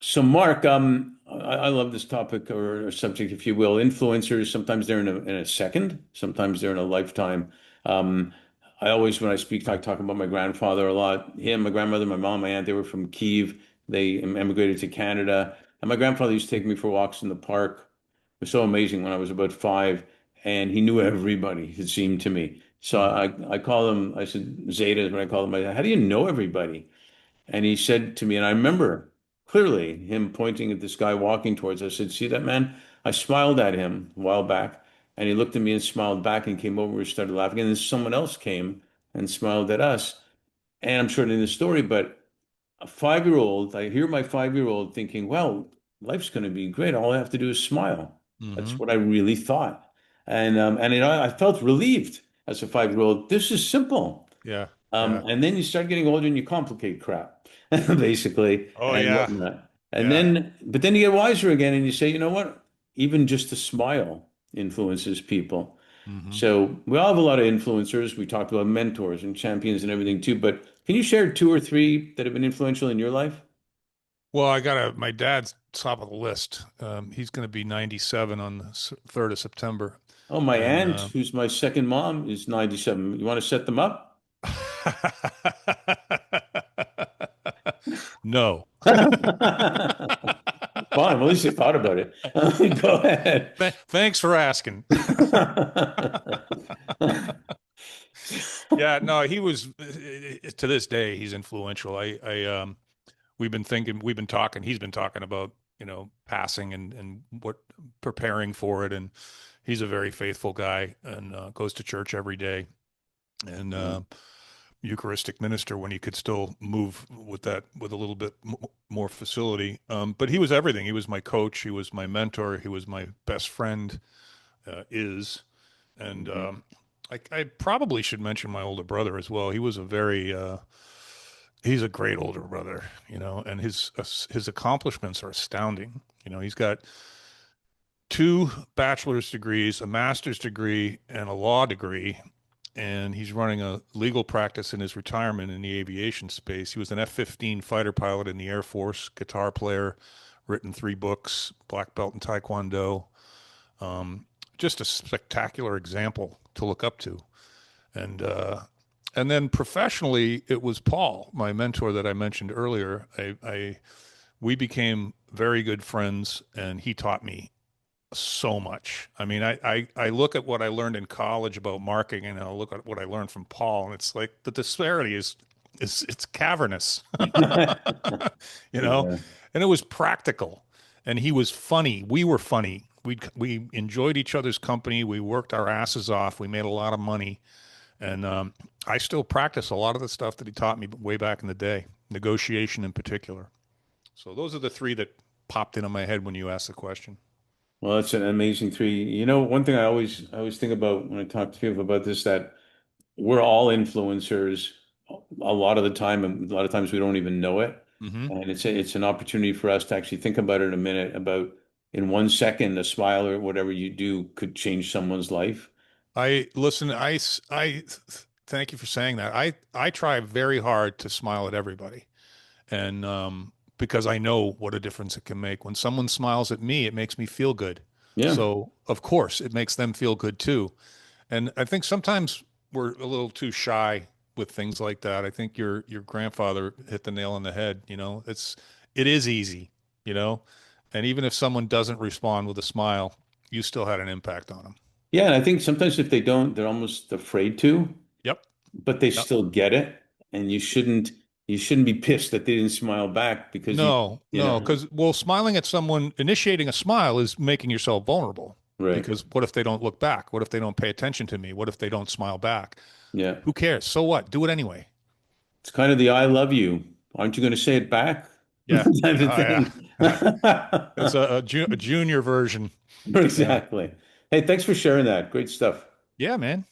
So, Mark, I love this topic or subject, if you will. Influencers, sometimes they're in a second, sometimes they're in a lifetime. Um, I always, when I speak, I talk about my grandfather a lot. Him, my grandmother, my mom, my aunt, they were from Kiev. They emigrated to Canada. And my grandfather used to take me for walks in the park. It was so amazing when I was about 5, and he knew everybody, it seemed to me. So Mhm. I call him, I said, Zeta is what I call him. I said, how do you know everybody? And he said to me, and I remember clearly him pointing at this guy walking towards us. I said, see that man? I smiled at him a while back, and he looked at me and smiled back and came over and started laughing. And then someone else came and smiled at us. And I'm shortening the story, but a 5-year-old, I hear my 5-year-old thinking, well, life's going to be great. All I have to do is smile. That's Mhm. what I really thought. And I felt relieved as a 5-year-old. This is simple. Yeah. Yeah. And then you start getting older and you complicate crap, basically, Oh and yeah. whatnot. Yeah. But then you get wiser again and you say, you know what? Even just a smile influences people. Hmm. So we all have a lot of influencers. We talked about mentors and champions and everything too. But can you share two or three that have been influential in your life? Well, I got my dad's top of the list. He's going to be 97 on the 3rd of September. Oh, my And aunt, who's my second mom, is 97. You want to set them up? no. Fine. Well, at least you thought about it. Go ahead. Thanks for asking. Yeah, no, he was to this day he's influential. We've been talking, he's been talking about, passing and what preparing for it, and he's a very faithful guy and goes to church every day and Eucharistic minister when he could still move with that with a little bit more facility. But he was everything. He was my coach. He was my mentor. He was my best friend. Is and Mhm. I probably should mention my older brother as well. He was a very he's a great older brother, and his accomplishments are astounding. He's got two bachelor's degrees, a master's degree, and a law degree, and he's running a legal practice in his retirement in the aviation space. He was an F-15 fighter pilot in the Air Force, guitar player, written 3 books, black belt in Taekwondo. Um, just a spectacular example to look up to. And and then professionally, it was Paul, my mentor that I mentioned earlier. We became very good friends, and he taught me so much. I mean, I look at what I learned in college about marketing, and I look at what I learned from Paul, and it's like the disparity is it's cavernous, you know. Yeah. And it was practical, and he was funny. We were funny. We enjoyed each other's company. We worked our asses off. We made a lot of money, and I still practice a lot of the stuff that he taught me way back in the day, negotiation in particular. So those are the three that popped into my head when you asked the question. Well, that's an amazing three. You know, one thing I always think about when I talk to people about this, that we're all influencers a lot of the time, and a lot of times we don't even know it. Hmm. And it's an opportunity for us to actually think about it a minute about in 1 second, a smile or whatever you do could change someone's life. I listen. I thank you for saying that. I try very hard to smile at everybody, and because I know what a difference it can make. When someone smiles at me, it makes me feel good. Yeah. So of course, it makes them feel good too. And I think sometimes we're a little too shy with things like that. I think your grandfather hit the nail on the head. It is easy, you know, and even if someone doesn't respond with a smile, you still had an impact on them. Yeah, and I think sometimes if they don't, they're almost afraid to, Yep. but they Yep. still get it. And you shouldn't be pissed that they didn't smile back because No, you no, know, because well, smiling at someone, initiating a smile is making yourself vulnerable. right. Because what if they don't look back? What if they don't pay attention to me? What if they don't smile back? Yeah. Who cares? So what? Do it anyway. It's kind of the I love you. Aren't you going to say it back? Yeah. Type of Oh, yeah. thing. It's a junior version. Yeah. Exactly. Hey, thanks for sharing that. Great stuff. Yeah, man.